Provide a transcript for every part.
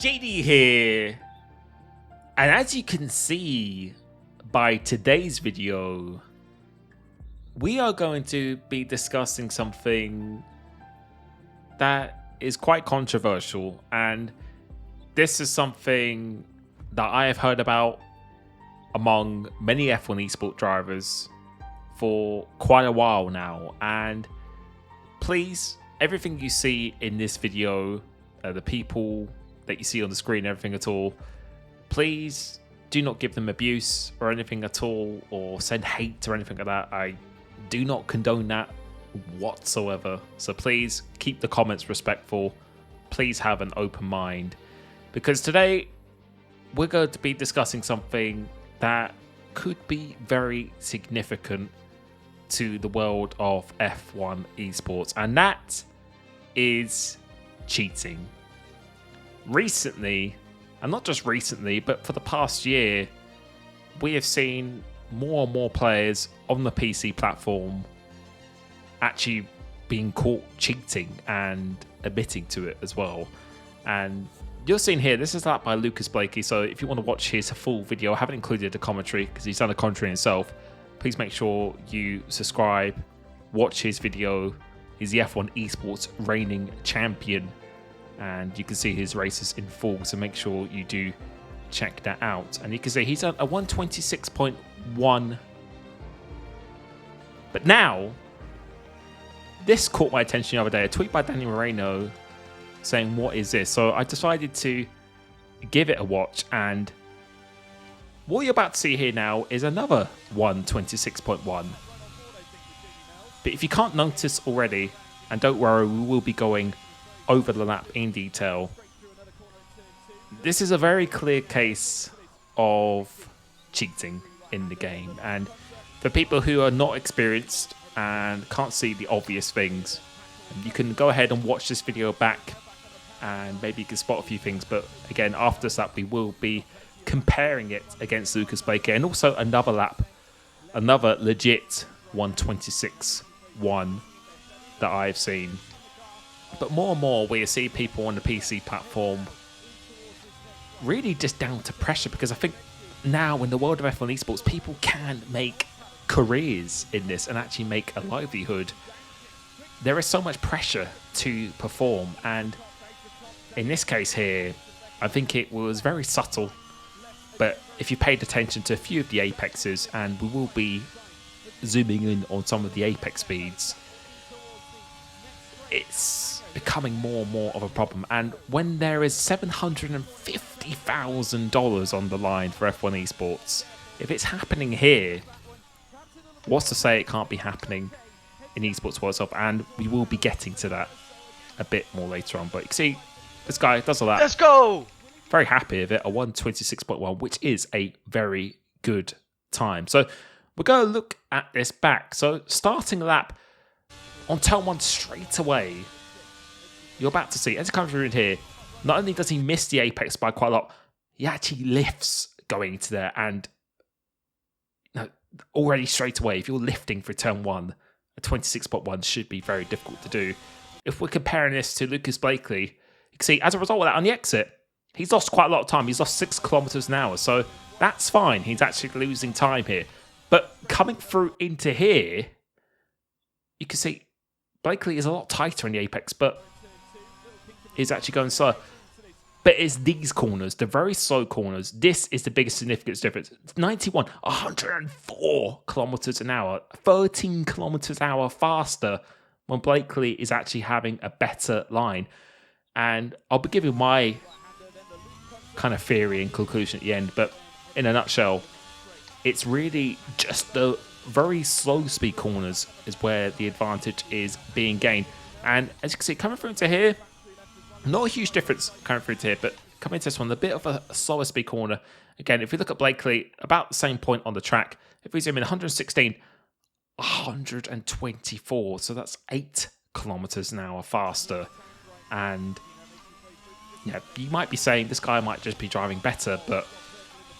JD here, and as you can see by today's video, we are going to be discussing something that is quite controversial, and this is something that I have heard about among many F1 Esports drivers for quite a while now. And please, everything you see in this video, the people that you see on the screen, everything at all, please do not give them abuse or anything at all, or send hate or anything like that. I do not condone that whatsoever. So please keep the comments respectful. Please have an open mind, because today we're going to be discussing something that could be very significant to the world of F1 Esports, and that is cheating. Recently, and not just recently, but for the past year, we have seen more and more players on the PC platform actually being caught cheating and admitting to it as well. And you're seeing here, this is that by Lucas Blakey, so if you want to watch his full video, I haven't included a commentary because he's done a commentary himself. Please make sure you subscribe, watch his video. He's the F1 Esports reigning champion, and you can see his races in full, so make sure you do check that out. And you can see he's done a 126.1. But now, this caught my attention the other day. A tweet by Daniel Moreno saying, what is this? So I decided to give it a watch, and what you're about to see here now is another 126.1. But if you can't notice already, and don't worry, we will be going over the lap in detail, this is a very clear case of cheating in the game. And for people who are not experienced and can't see the obvious things, you can go ahead and watch this video back, and maybe you can spot a few things. But again, after this lap, we will be comparing it against Lucas Blakey, and also another lap, another legit 126.1 that I've seen. But more and more, we see people on the PC platform really just down to pressure, because I think now in the world of F1 Esports, people can make careers in this and actually make a livelihood. There is so much pressure to perform, and in this case here, I think it was very subtle. But if you paid attention to a few of the apexes, and we will be zooming in on some of the apex speeds, it's becoming more and more of a problem. And when there is $750,000 on the line for F1 Esports, if it's happening here, what's to say it can't be happening in esports world itself? And we will be getting to that a bit more later on. But you can see this guy does all that. Let's go! Very happy with it, a 126.1, which is a very good time. So we're going to look at this back. So starting lap on turn 1 straight away, you're about to see, as it comes through in here, not only does he miss the apex by quite a lot, he actually lifts going into there. And already straight away, if you're lifting for turn 1, a 26.1 should be very difficult to do. If we're comparing this to Lucas Blakey, you can see as a result of that on the exit, he's lost quite a lot of time. He's lost 6 kilometers an hour, so that's fine. He's actually losing time here. But coming through into here, you can see Blakey is a lot tighter in the apex, but he's actually going slow. But it's these corners, the very slow corners, this is the biggest significance difference. 91, 104 kilometers an hour, 13 kilometers an hour faster when Blakey is actually having a better line. And I'll be giving my kind of theory and conclusion at the end, but in a nutshell, it's really just the very slow speed corners is where the advantage is being gained. And as you can see, coming through into here, not a huge difference coming through to here, but coming into this one, a bit of a slower speed corner. Again, if we look at Blakey, about the same point on the track. If we zoom in, 116, 124, so that's 8 kilometers an hour faster. And yeah, you might be saying this guy might just be driving better, but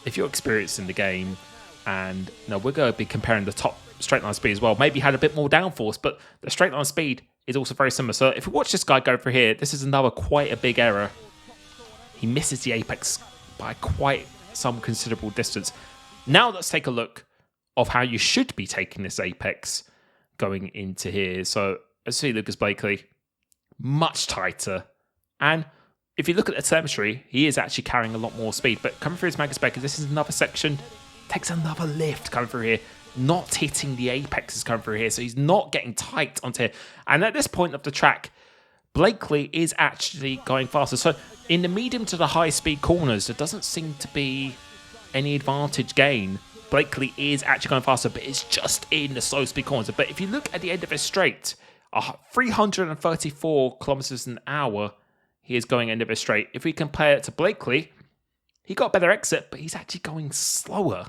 if you're experienced in the game, and we're going to be comparing the top straight line speed as well. Maybe had a bit more downforce, but the straight line speed is also very similar. So if we watch this guy go through here, this is another quite a big error. he misses the apex by quite some considerable distance. Now let's take a look of how you should be taking this apex going into here. So let's see Lucas Blakely, much tighter. And if you look at the telemetry, he is actually carrying a lot more speed. But coming through his Magus Baker, this is another section, takes another lift coming through here. Not hitting the apex is coming through here, so he's not getting tight onto here. And at this point of the track, Blakely is actually going faster. So in the medium to the high speed corners, there doesn't seem to be any advantage gain. Blakely is actually going faster, but it's just in the slow speed corners. But if you look at the end of his straight, 334 kilometers an hour, he is going end of his straight. If we compare it to Blakely, he got a better exit, but he's actually going slower.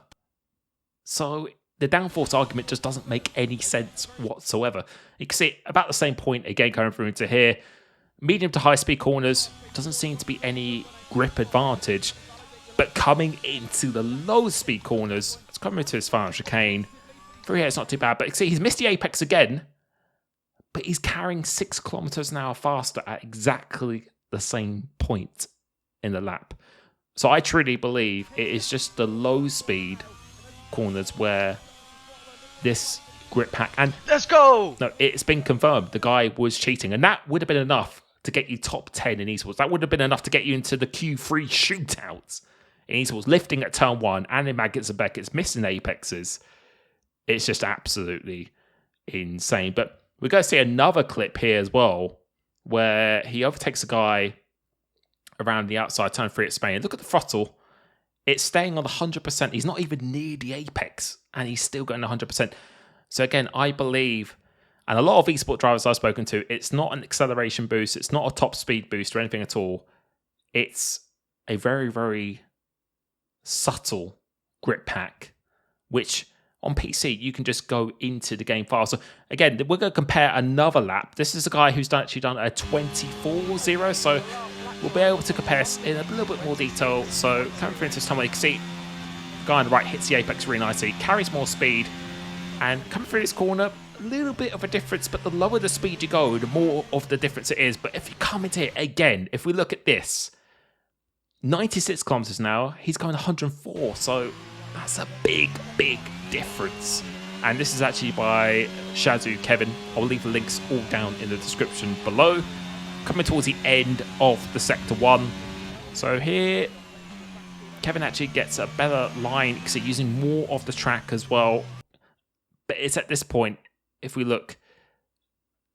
So the downforce argument just doesn't make any sense whatsoever. You can see about the same point again coming through into here. Medium to high speed corners, doesn't seem to be any grip advantage. But coming into the low speed corners, it's coming into his final chicane. Through here, it's not too bad. But you can see he's missed the apex again, but he's carrying 6 kilometers an hour faster at exactly the same point in the lap. So I truly believe it is just the low speed corners where this grip pack, and let's go. No, it's been confirmed the guy was cheating, and that would have been enough to get you top 10 in esports. That would have been enough to get you into the Q3 shootouts in esports, lifting at turn 1 and in Maggots and Beckett's, missing apexes. It's just absolutely insane. But we're going to see another clip here as well where he overtakes a guy around the outside, turn 3 at Spain. Look at the throttle. It's staying on 100%. He's not even near the apex, and he's still going 100%. So again, I believe, and a lot of eSport drivers I've spoken to, it's not an acceleration boost. It's not a top speed boost or anything at all. It's a very, very subtle grip pack, which on PC, you can just go into the game file. So again, we're going to compare another lap. This is a guy who's actually done a 24.0, so we'll be able to compare in a little bit more detail. So coming through into this time, you can see the guy on the right hits the apex really nicely, carries more speed, and coming through this corner, a little bit of a difference, but the lower the speed you go, the more of the difference it is. But if you come into it again, if we look at this, 96 kilometers an hour, he's going 104, so that's a big, big difference. And this is actually by Shazu Kevin. I'll leave the links all down in the description below. Coming towards the end of the Sector 1. So here, Kevin actually gets a better line because he's using more of the track as well. But it's at this point, if we look,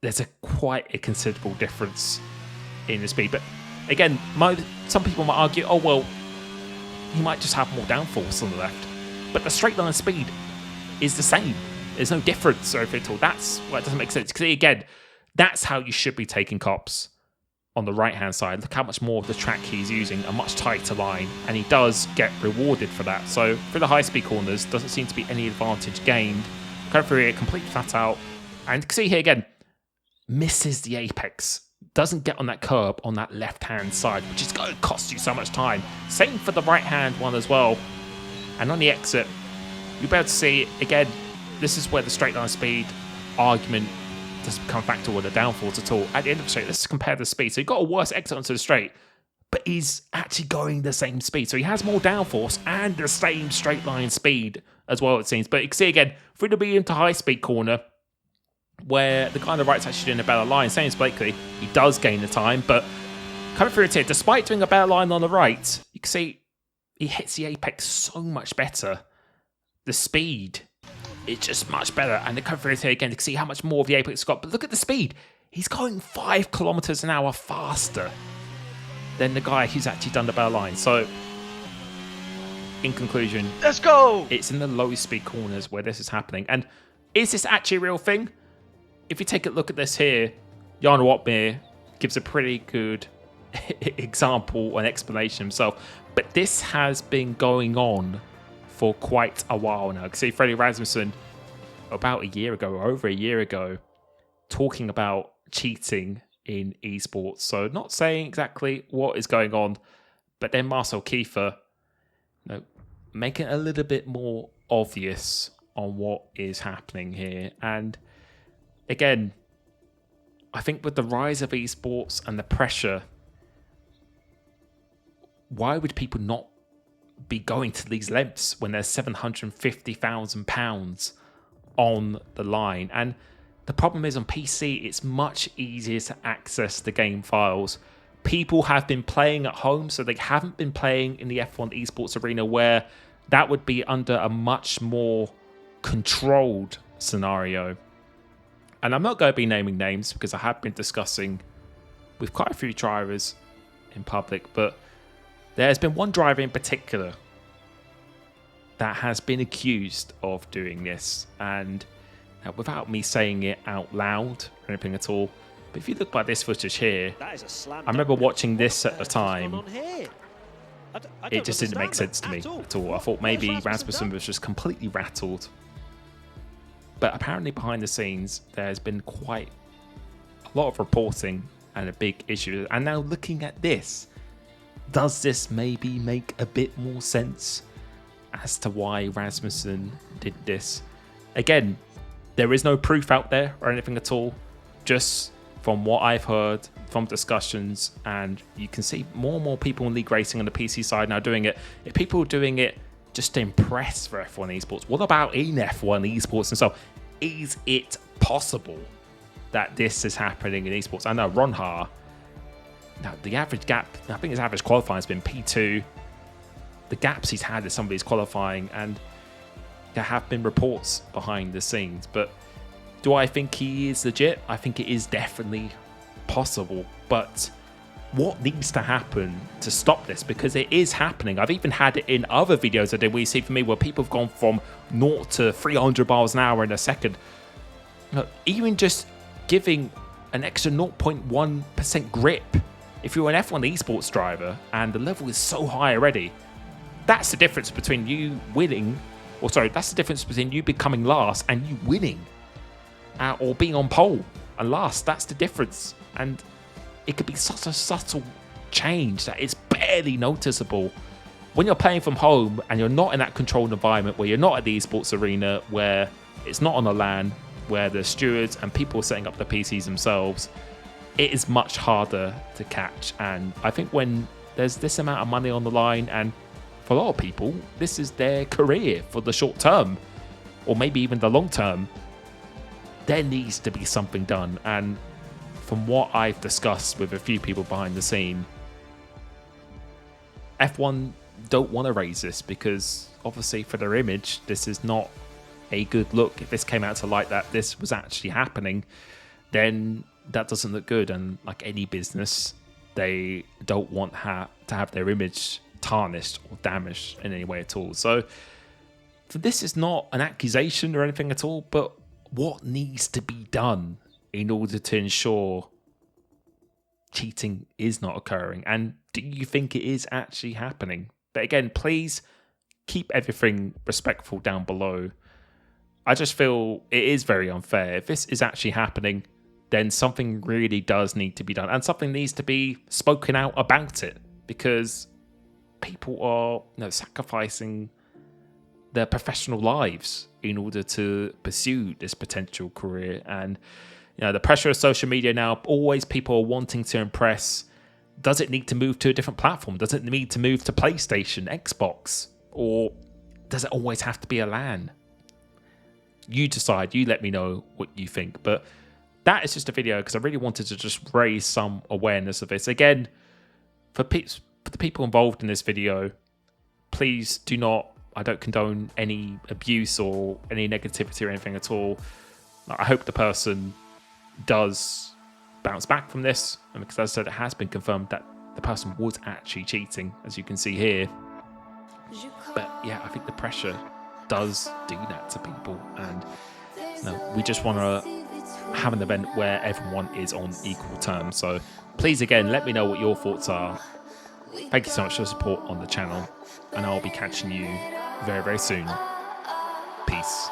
there's quite a considerable difference in the speed. But again, some people might argue, oh, well, he might just have more downforce on the left. But the straight line speed is the same. There's no difference or anything at all. That's why it doesn't make sense. Because again, that's how you should be taking cops on the right-hand side. Look how much more of the track he's using, a much tighter line, and he does get rewarded for that. So for the high-speed corners, doesn't seem to be any advantage gained. Going through here, completely flat out. And you can see here again, misses the apex. Doesn't get on that curb on that left-hand side, which is going to cost you so much time. Same for the right-hand one as well. And on the exit, you'll be able to see, again, this is where the straight line speed argument doesn't come back to the downforce at all. At the end of the straight, let's compare the speed. So you've got a worse exit onto the straight, but he's actually going the same speed. So he has more downforce and the same straight line speed as well, it seems. But you can see again, through the medium to high speed corner, where the guy on the right's actually doing a better line, same as Blakely, he does gain the time, but coming through it here, despite doing a better line on the right, you can see he hits the apex so much better. The speed is just much better. And the coming through it here again, you can see how much more of the apex he's got. But look at the speed. He's going 5 kilometers an hour faster than the guy who's actually done the better line. So, in conclusion, let's go. It's in the low speed corners where this is happening. And is this actually a real thing? If you take a look at this here, Jan Watmir gives a pretty good example and explanation himself. But this has been going on for quite a while now. You can see Freddie Rasmussen about a year ago, or over a year ago, talking about cheating in esports. So not saying exactly what is going on, but then Marcel Kiefer, making it a little bit more obvious on what is happening here. And again, I think with the rise of esports and the pressure, why would people not be going to these lengths when there's £750,000 on the line? And the problem is on PC, it's much easier to access the game files. People have been playing at home, so they haven't been playing in the F1 Esports arena, where that would be under a much more controlled scenario. And I'm not going to be naming names because I have been discussing with quite a few drivers in public, but there's been one driver in particular that has been accused of doing this. And without me saying it out loud or anything at all, but if you look by this footage here, I remember watching this at the time. It just didn't make sense to me at all. I thought maybe Rasmussen was just completely rattled. But apparently behind the scenes, there's been quite a lot of reporting and a big issue. And now looking at this, does this maybe make a bit more sense as to why Rasmussen did this? Again, there is no proof out there or anything at all. Just from what I've heard from discussions, and you can see more and more people in league racing on the PC side now doing it. If people are doing it just to impress for F1 Esports, what about in F1 Esports? And so, is it possible that this is happening in esports? I know Ron Ha, now the average gap, I think his average qualifying has been P2. The gaps he's had in some of his qualifying, and there have been reports behind the scenes. But do I think he is legit? I think it is definitely possible. But what needs to happen to stop this? Because it is happening. I've even had it in other videos I did where you see for me where people have gone from 0 to 300 miles an hour in a second. Look, even just giving an extra 0.1% grip, if you're an F1 Esports driver and the level is so high already, that's the difference between you winning, that's the difference between you becoming last and you winning, or being on pole and last. That's the difference. And it could be such a subtle change that it's barely noticeable. When you're playing from home and you're not in that controlled environment, where you're not at the esports arena, where it's not on a LAN, where the stewards and people are setting up the PCs themselves, it is much harder to catch. And I think when there's this amount of money on the line, and for a lot of people, this is their career for the short term, or maybe even the long term, there needs to be something done. And from what I've discussed with a few people behind the scene, F1 don't want to raise this because obviously for their image, this is not a good look. If this came out to light that this was actually happening, then that doesn't look good. And like any business, they don't want to have their image tarnished or damaged in any way at all. So this is not an accusation or anything at all, but what needs to be done in order to ensure cheating is not occurring? And do you think it is actually happening? But again, please keep everything respectful down below. I just feel it is very unfair. If this is actually happening, then something really does need to be done, and something needs to be spoken out about it, because people are, sacrificing their professional lives in order to pursue this potential career. And the pressure of social media now, always people are wanting to impress. Does it need to move to a different platform? Does it need to move to PlayStation, Xbox? Or does it always have to be a LAN? You decide. You let me know what you think. But that is just a video because I really wanted to just raise some awareness of this. Again, for the people involved in this video, please do not, I don't condone any abuse or any negativity or anything at all. I hope the person does bounce back from this, and because as I said, it has been confirmed that the person was actually cheating, as you can see here. But yeah, I think the pressure does do that to people, and we just want to have an event where everyone is on equal terms. So please, again, let me know what your thoughts are. Thank you so much for the support on the channel, and I'll be catching you very, very soon. Peace.